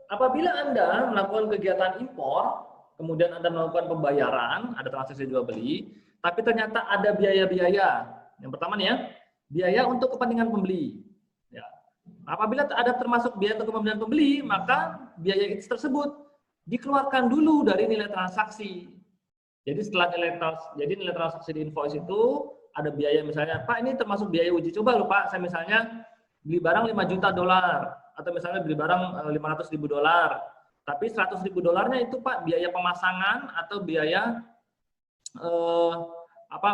apabila Anda melakukan kegiatan impor, kemudian Anda melakukan pembayaran, ada transaksi jual beli, tapi ternyata ada biaya-biaya. Yang pertama nih ya, biaya untuk kepentingan pembeli. Ya. Apabila ada termasuk biaya untuk kepentingan pembeli, maka biaya itu tersebut dikeluarkan dulu dari nilai transaksi. Jadi setelah nilai transaksi di invoice itu ada biaya, misalnya, Pak ini termasuk biaya uji coba loh Pak, saya misalnya beli barang 5 juta dolar, atau misalnya beli barang 500 ribu dolar, tapi 100 ribu dolarnya itu Pak biaya pemasangan atau biaya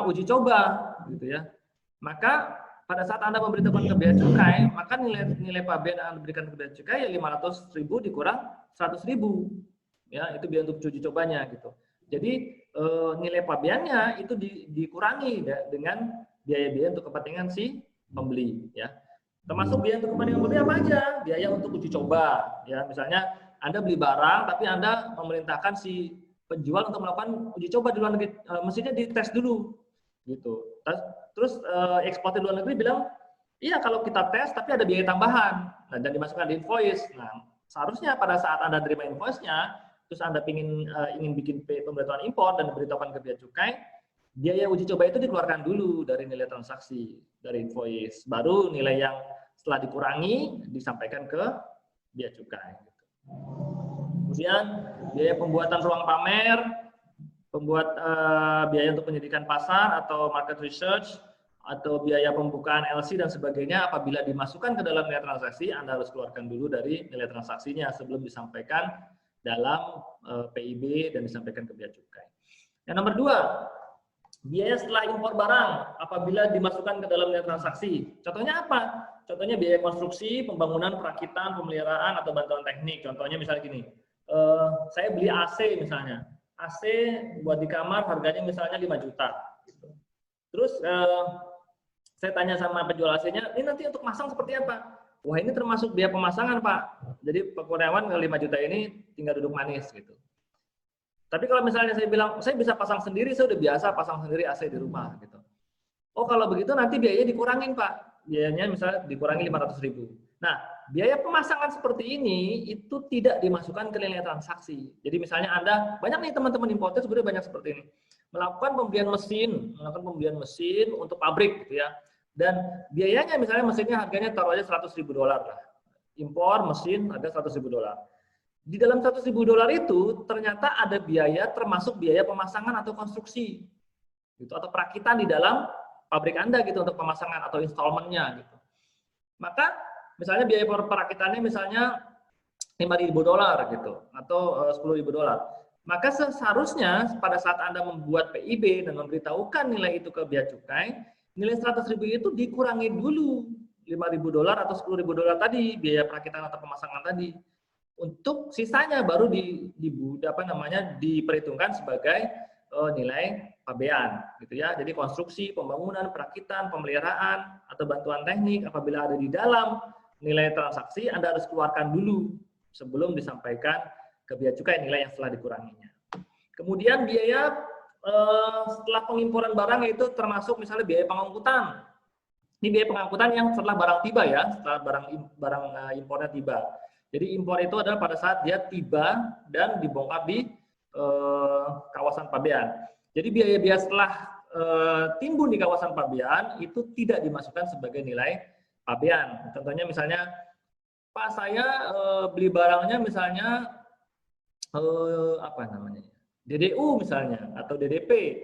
uji coba, gitu ya. Maka pada saat Anda memberitahukan ke bea cukai, maka nilai pabean yang Anda berikan ke bea cukai ya 500 ribu dikurang 100 ribu, ya itu biaya untuk uji cobanya gitu. Jadi nilai pabeannya itu dikurangi dengan biaya-biaya untuk kepentingan si pembeli, ya. Termasuk biaya untuk kepentingan pembeli apa aja? Biaya untuk uji coba, ya. Misalnya Anda beli barang, tapi Anda memerintahkan si penjual untuk melakukan uji coba di luar negeri, mesinnya dites dulu, gitu. Terus eksportir luar negeri bilang, iya kalau kita tes, tapi ada biaya tambahan, nah, dan dimasukkan di invoice. Nah, seharusnya pada saat Anda terima invoice-nya, terus Anda ingin bikin pemberitahuan impor dan diberitahukan ke bea cukai, biaya uji coba itu dikeluarkan dulu dari nilai transaksi, dari invoice. Baru nilai yang setelah dikurangi disampaikan ke bea cukai. Kemudian biaya pembuatan ruang pamer, biaya untuk penyidikan pasar atau market research, atau biaya pembukaan LC dan sebagainya, apabila dimasukkan ke dalam nilai transaksi, Anda harus keluarkan dulu dari nilai transaksinya sebelum disampaikan dalam PIB dan disampaikan ke bea cukai. Yang nomor 2, biaya setelah impor barang apabila dimasukkan ke dalam nilai transaksi. Contohnya apa? Contohnya biaya konstruksi, pembangunan, perakitan, pemeliharaan, atau bantuan teknik. Contohnya misalnya gini, saya beli AC misalnya. AC buat di kamar harganya misalnya 5 juta. Terus saya tanya sama penjual AC-nya, ini nanti untuk masang seperti apa? Wah ini termasuk biaya pemasangan Pak. Jadi karyawan 5 juta ini tinggal duduk manis gitu. Tapi kalau misalnya saya bilang, saya bisa pasang sendiri, saya udah biasa pasang sendiri AC di rumah gitu. Oh kalau begitu nanti biayanya dikurangin Pak. Biayanya misalnya dikurangi 500 ribu. Nah biaya pemasangan seperti ini itu tidak dimasukkan ke nilai transaksi. Jadi misalnya Anda, banyak nih teman-teman importer sebenarnya banyak seperti ini. Melakukan pembelian mesin untuk pabrik gitu ya. Dan biayanya misalnya mesinnya harganya taruh aja 100 ribu dolar lah. Impor mesin harga 100 ribu dolar. Di dalam 100 ribu dolar itu ternyata ada biaya termasuk biaya pemasangan atau konstruksi. Gitu, atau perakitan di dalam pabrik Anda gitu untuk pemasangan atau installmentnya gitu. Maka misalnya biaya perakitannya misalnya 5.000 dolar gitu atau 10.000 dolar. Maka seharusnya pada saat Anda membuat PIB dan memberitahukan nilai itu ke bea cukai, nilai 100 ribu itu dikurangi dulu 5.000 dolar atau 10.000 dolar tadi, biaya perakitan atau pemasangan tadi. Untuk sisanya baru diperhitungkan sebagai nilai pabean gitu ya. Jadi konstruksi, pembangunan, perakitan, pemeliharaan atau bantuan teknik apabila ada di dalam nilai transaksi Anda harus keluarkan dulu sebelum disampaikan ke bea cukai nilai yang setelah dikuranginya. Kemudian biaya setelah pengimporan barang itu termasuk misalnya biaya pengangkutan. Ini biaya pengangkutan yang setelah barang tiba ya, setelah barang impornya tiba. Jadi impor itu adalah pada saat dia tiba dan dibongkar di kawasan pabean. Jadi biaya-biaya setelah timbun di kawasan pabean itu tidak dimasukkan sebagai nilai pabean. Contohnya misalnya, Pak saya beli barangnya misalnya DDU misalnya atau DDP.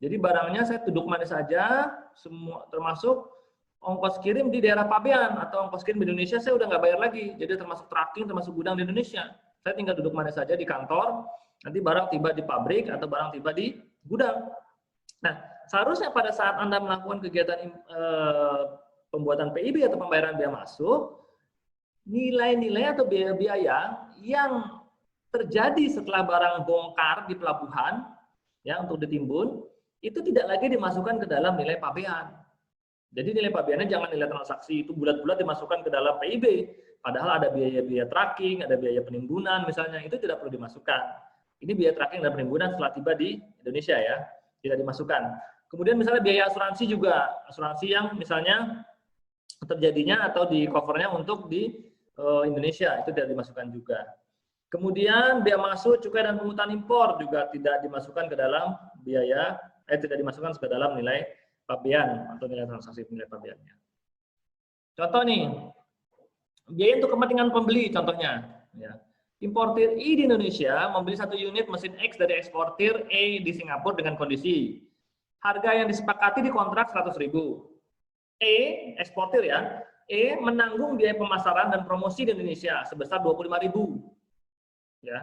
Jadi barangnya saya duduk manis saja, semua termasuk ongkos kirim di daerah pabean atau ongkos kirim di Indonesia saya udah nggak bayar lagi. Jadi termasuk tracking, termasuk gudang di Indonesia. Saya tinggal duduk manis saja di kantor, nanti barang tiba di pabrik atau barang tiba di gudang. Nah, seharusnya pada saat Anda melakukan kegiatan pembuatan PIB atau pembayaran biaya masuk, nilai-nilai atau biaya-biaya yang terjadi setelah barang bongkar di pelabuhan ya untuk ditimbun itu tidak lagi dimasukkan ke dalam nilai pabean. Jadi nilai pabeannya jangan nilai transaksi itu bulat-bulat dimasukkan ke dalam PIB, padahal ada biaya-biaya tracking, ada biaya penimbunan misalnya, itu tidak perlu dimasukkan. Ini biaya tracking dan penimbunan setelah tiba di Indonesia ya, tidak dimasukkan. Kemudian misalnya biaya asuransi juga, asuransi yang misalnya terjadinya atau di covernya untuk di Indonesia itu tidak dimasukkan juga. Kemudian biaya masuk, cukai dan pungutan impor juga tidak dimasukkan ke dalam biaya, tidak dimasukkan ke dalam nilai pabean atau nilai transaksi nilai pabeannya. Contoh nih, biaya untuk kepentingan pembeli contohnya. Ya. Importir I di Indonesia membeli 1 unit mesin X dari eksportir E di Singapura dengan kondisi harga yang disepakati di kontrak 100.000. E, eksportir ya, E menanggung biaya pemasaran dan promosi di Indonesia sebesar 25.000. Ya.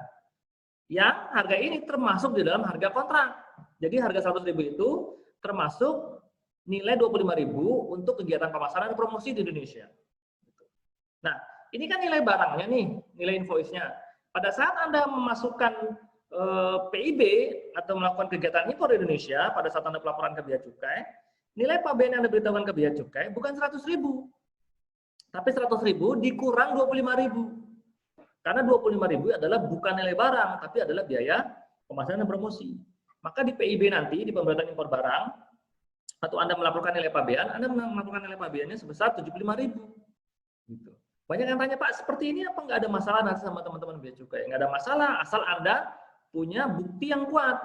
Yang harga ini termasuk di dalam harga kontrak. Jadi harga 100.000 itu termasuk nilai 25.000 untuk kegiatan pemasaran dan promosi di Indonesia. Nah, ini kan nilai barangnya nih, nilai invoice-nya. Pada saat Anda memasukkan PIB atau melakukan kegiatan impor di Indonesia, pada saat Anda pelaporan ke Bea Cukai, nilai pabean yang Anda beritahukan ke Bea Cukai bukan 100.000, tapi 100.000 dikurang 25.000. Karena 25.000 adalah bukan nilai barang, tapi adalah biaya pemasaran dan promosi. Maka di PIB nanti, di pemberatan impor barang, atau Anda melaporkan nilai pabean, Anda melaporkan nilai pabeannya sebesar 75.000. Gitu. Banyak yang tanya, Pak, seperti ini apa nggak ada masalah nanti sama teman-teman Bea Cukai? Nggak ada masalah, asal Anda punya bukti yang kuat,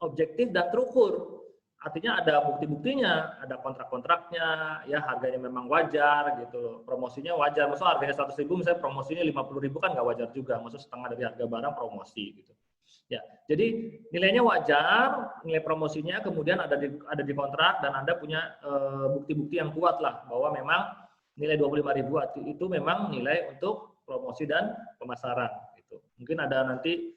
objektif dan terukur. Artinya ada bukti-buktinya, ada kontrak-kontraknya, ya harganya memang wajar gitu, promosinya wajar. Maksudnya harganya 100.000, misalnya promosinya 50.000 kan nggak wajar juga, maksudnya setengah dari harga barang promosi gitu. Ya, jadi nilainya wajar, nilai promosinya kemudian ada di kontrak dan Anda punya bukti-bukti yang kuat lah bahwa memang nilai 25.000 itu memang nilai untuk promosi dan pemasaran gitu. Mungkin ada nanti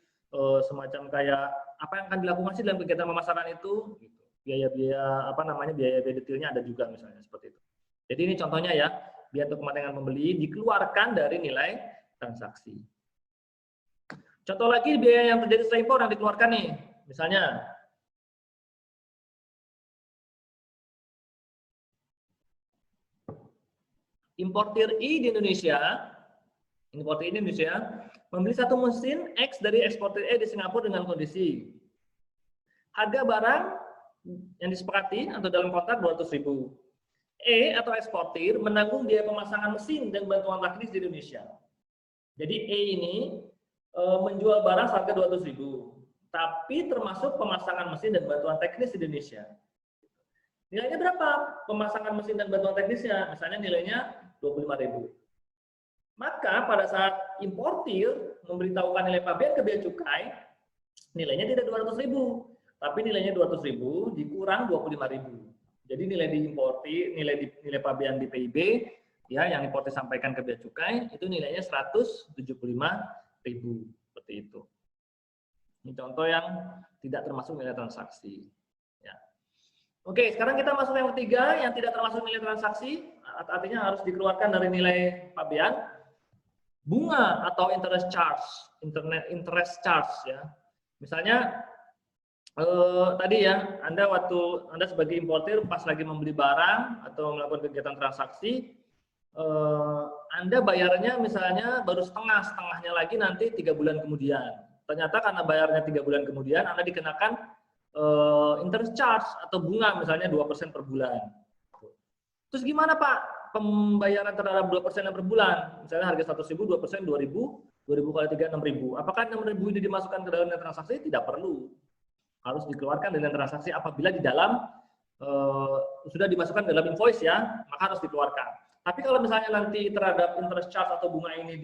semacam kayak apa yang akan dilakukan sih dalam kegiatan pemasaran itu gitu. Biaya-biaya apa namanya biaya-biaya detailnya ada juga misalnya seperti itu. Jadi ini contohnya ya, biaya untuk kepentingan pembeli dikeluarkan dari nilai transaksi. Contoh lagi biaya yang terjadi setelah impor yang dikeluarkan nih. Misalnya importir I di Indonesia, membeli 1 mesin X dari eksportir E di Singapura dengan kondisi harga barang yang disepakati atau dalam kontrak 200.000. E atau eksportir menanggung biaya pemasangan mesin dan bantuan teknis di Indonesia. Jadi E ini menjual barang harga 200.000, tapi termasuk pemasangan mesin dan bantuan teknis di Indonesia. Nilainya berapa? Pemasangan mesin dan bantuan teknisnya, misalnya nilainya 25.000. Maka pada saat importir memberitahukan nilai pabean ke Bea Cukai, nilainya tidak 200.000, tapi nilainya 200.000 dikurang 25.000. Jadi nilai diimportir, nilai pabean di PIB ya yang importir sampaikan ke Bea Cukai itu nilainya 175.000 seperti itu. Ini contoh yang tidak termasuk nilai transaksi. Ya. Oke, sekarang kita masuk yang ketiga yang tidak termasuk nilai transaksi, artinya harus dikeluarkan dari nilai pabean. Bunga atau interest charge ya. Misalnya tadi ya, Anda sebagai importir pas lagi membeli barang atau melakukan kegiatan transaksi, Anda bayarnya misalnya baru setengahnya lagi nanti 3 bulan kemudian. Ternyata karena bayarnya 3 bulan kemudian, Anda dikenakan interest charge atau bunga misalnya 2% per bulan. Terus gimana Pak? Pembayaran terhadap 2% per bulan, misalnya harga 100.000, 2%, 2.000 kali 3, 6.000. Apakah 6.000 ini dimasukkan ke dalam nilai transaksi? Tidak perlu. Harus dikeluarkan dari nilai transaksi apabila di dalam sudah dimasukkan dalam invoice ya, maka harus dikeluarkan. Tapi kalau misalnya nanti terhadap interest charge atau bunga ini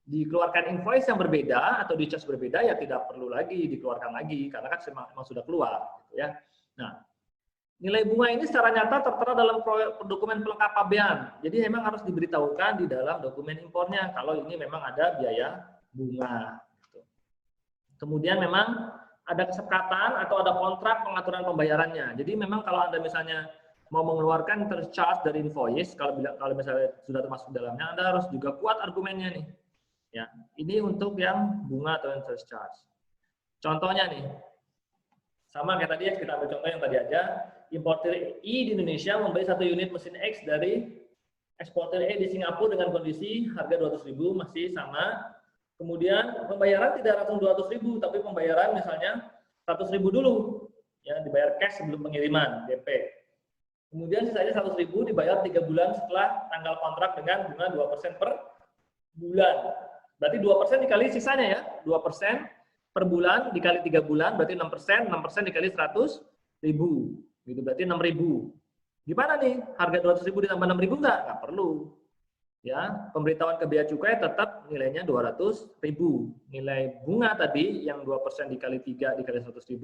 dikeluarkan invoice yang berbeda atau di charge berbeda, ya tidak perlu lagi dikeluarkan lagi karena kan memang sudah keluar gitu ya. Nah, nilai bunga ini secara nyata tertera dalam dokumen pelengkap pabean. Jadi memang harus diberitahukan di dalam dokumen impornya kalau ini memang ada biaya bunga. Kemudian memang ada kesepakatan atau ada kontrak pengaturan pembayarannya. Jadi memang kalau Anda misalnya mau mengeluarkan interest charge dari invoice, kalau misalnya sudah termasuk dalamnya, Anda harus juga kuat argumennya nih. Ya, ini untuk yang bunga atau interest charge. Contohnya nih, sama kayak tadi ya, kita ambil contoh yang tadi aja. Importir I di Indonesia membeli 1 unit mesin X dari eksportir E di Singapura dengan kondisi harga 200.000 masih sama. Kemudian pembayaran tidak langsung 200.000, tapi pembayaran misalnya 100.000 dulu, ya dibayar cash sebelum pengiriman DP. Kemudian sisanya 100.000 dibayar 3 bulan setelah tanggal kontrak dengan bunga 2% per bulan. Berarti 2% dikali sisanya ya. 2% per bulan dikali 3 bulan berarti 6%, 6% dikali 100.000. Gitu berarti 6.000. Gimana nih? Harga 200.000 ditambah 6.000 enggak? Enggak perlu. Ya, pemberitahuan ke bea cukai tetap nilainya 200.000. Nilai bunga tadi yang 2% dikali 3 dikali 100.000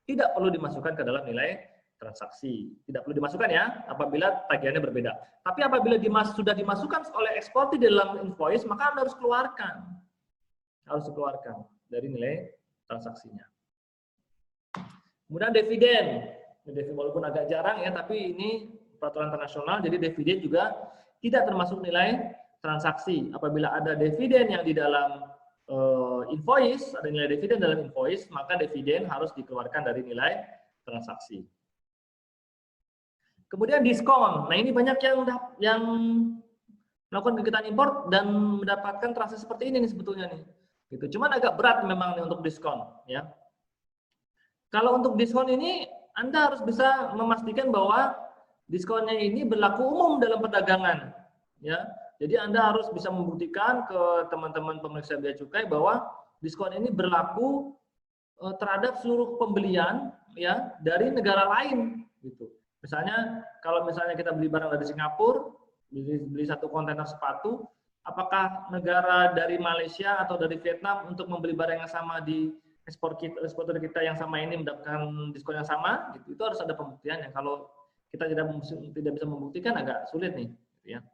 tidak perlu dimasukkan ke dalam nilai transaksi. Tidak perlu dimasukkan ya, apabila tagihannya berbeda. Tapi apabila sudah dimasukkan oleh eksportir di dalam invoice, maka Anda harus keluarkan. Harus dikeluarkan dari nilai transaksinya. Kemudian dividen. Walaupun agak jarang ya, tapi ini peraturan internasional, jadi dividen juga tidak termasuk nilai transaksi. Apabila ada dividen yang di dalam invoice, ada nilai dividen dalam invoice, maka dividen harus dikeluarkan dari nilai transaksi. Kemudian diskon. Nah, ini banyak yang melakukan kegiatan impor dan mendapatkan transaksi seperti ini nih sebetulnya nih. Gitu. Cuman agak berat memang nih untuk diskon, ya. Kalau untuk diskon ini Anda harus bisa memastikan bahwa diskonnya ini berlaku umum dalam perdagangan, ya. Jadi Anda harus bisa membuktikan ke teman-teman pemeriksa bea cukai bahwa diskon ini berlaku terhadap seluruh pembelian, ya, dari negara lain, gitu. Misalnya kalau misalnya kita beli barang dari Singapura, beli 1 kontainer sepatu, apakah negara dari Malaysia atau dari Vietnam untuk membeli barang yang sama di eksportir kita yang sama ini mendapatkan diskon yang sama, gitu. Itu harus ada pembuktian yang kalau kita tidak bisa membuktikan agak sulit nih, gitu ya.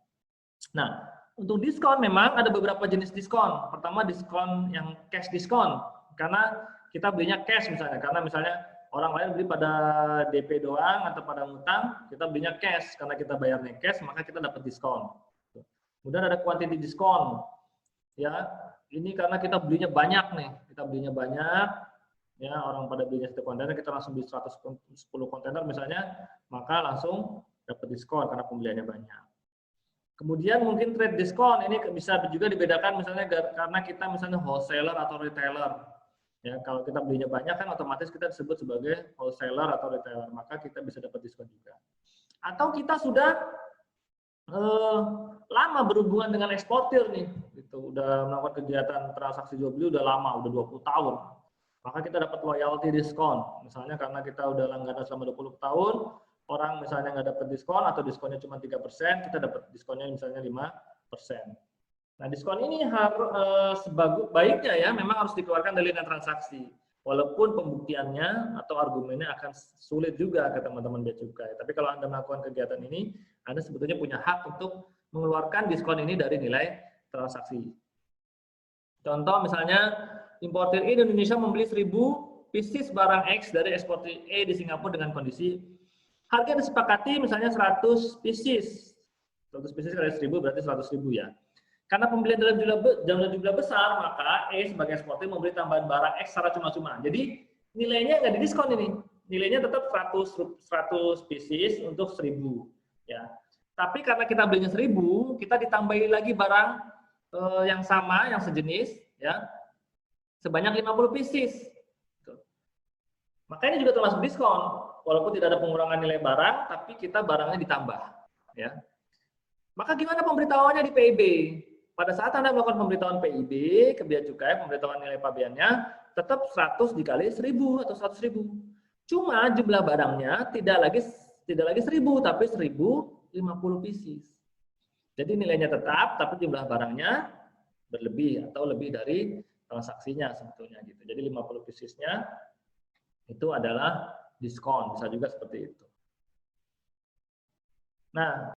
Nah, untuk diskon memang ada beberapa jenis diskon. Pertama diskon yang cash diskon, karena kita belinya cash misalnya, karena misalnya orang lain beli pada DP doang atau pada ngutang, kita belinya cash, karena kita bayarnya cash maka kita dapat diskon. Kemudian ada quantity diskon, ya. Ini karena kita belinya banyak nih, kita belinya banyak, ya, orang pada belinya 1 kontainer, kita langsung beli 110 kontainer misalnya, maka langsung dapat diskon karena pembeliannya banyak. Kemudian mungkin trade diskon, ini bisa juga dibedakan misalnya karena kita misalnya wholesaler atau retailer. Ya, kalau kita belinya banyak kan otomatis kita disebut sebagai wholesaler atau retailer, maka kita bisa dapat diskon juga. Atau kita sudah lama berhubungan dengan eksportir nih, gitu. Udah melakukan kegiatan transaksi jual beli udah lama, udah 20 tahun. Maka kita dapat loyalty diskon. Misalnya karena kita udah langganan selama 20 tahun, orang misalnya nggak dapat diskon atau diskonnya cuma 3%, kita dapat diskonnya misalnya 5%. Nah, diskon ini harus baiknya ya memang harus dikeluarkan dari nilai transaksi. Walaupun pembuktiannya atau argumennya akan sulit juga ke teman-teman bea cukai. Tapi kalau Anda melakukan kegiatan ini, Anda sebetulnya punya hak untuk mengeluarkan diskon ini dari nilai transaksi. Contoh misalnya, importir E di Indonesia membeli 1.000 pieces barang X dari eksportir E di Singapura dengan kondisi harga disepakati misalnya 100 pieces. 100 pieces kali 1.000 berarti 100.000 ya. Karena pembelian dalam jumlah besar, maka E sebagai eksportir membeli tambahan barang X secara cuma-cuma. Jadi nilainya nggak didiskon ini. Nilainya tetap 100 pieces untuk 1.000. Ya. Tapi karena kita belinya 1.000, kita ditambahi lagi barang yang sama, yang sejenis, ya, sebanyak 50 pieces. Maka ini juga termasuk diskon. Walaupun tidak ada pengurangan nilai barang, tapi kita barangnya ditambah. Ya. Maka gimana pemberitahuannya di PIB? Pada saat Anda melakukan pemberitahuan PIB ke bea cukai, pemberitahuan nilai pabeannya tetap 100 dikali 1.000 atau 100.000. Cuma jumlah barangnya tidak lagi 1.000 tapi 1.050 pieces. Jadi nilainya tetap tapi jumlah barangnya berlebih atau lebih dari transaksinya sebetulnya gitu. Jadi 50 piecesnya itu adalah diskon, bisa juga seperti itu. Nah,